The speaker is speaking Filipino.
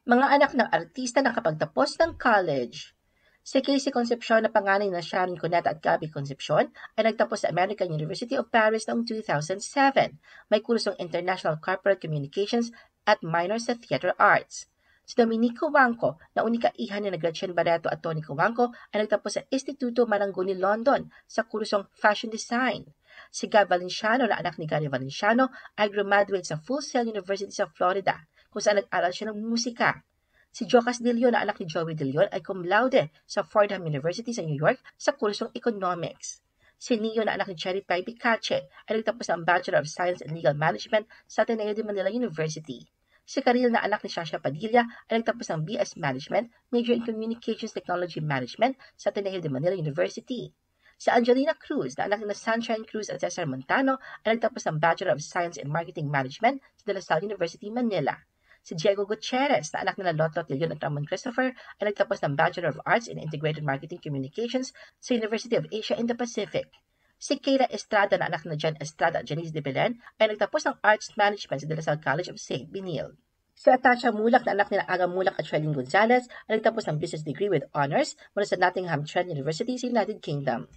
Mga anak ng artista nakapagtapos ng college. Si Casey Concepcion na panganay na Sharon Cuneta at Gabby Concepcion ay nagtapos sa American University of Paris noong 2007. May kursong International Corporate Communications at minor sa Theater Arts. Si Dominico Wangco, na unika-ihan ni Gretchen Barreto at Tony Wangco, ay nagtapos sa Instituto Marangoni, London sa kursong Fashion Design. Si Gab Valenciano, na anak ni Gary Valenciano, ay graduate sa Full Sail University sa Florida, kung saan nag-aral siya ng musika. Si Jocas De Leon, na anak ni Joey De Leon, ay cum laude sa Fordham University sa New York sa kursong Economics. Si Neo, na anak ni Cherry Pie Picache, ay nagtapos ng Bachelor of Science in Legal Management sa Ateneo de Manila University. Si Karil, na anak ni Shasha Padilla, ay nagtapos ng BS Management, Major in Communications Technology Management sa Ateneo de Manila University. Si Angelina Cruz, na anak ni Sunshine Cruz at Cesar Montano, ay nagtapos ng Bachelor of Science in Marketing Management sa De La Salle University, Manila. Si Diego Gutierrez, na anak nila Lotlot Leon at Ramon Christopher, ay nagtapos ng Bachelor of Arts in Integrated Marketing Communications sa University of Asia in the Pacific. Si Kayla Estrada, na anak na Jan Estrada at Janice de Belen, ay nagtapos ng Arts Management sa De La Salle College of St. Benilde. Si Atasha Mulak, na anak nila Aga Mulak at Shelly Gonzalez, ay nagtapos ng Business Degree with Honors mula sa Nottingham Trent University sa United Kingdom.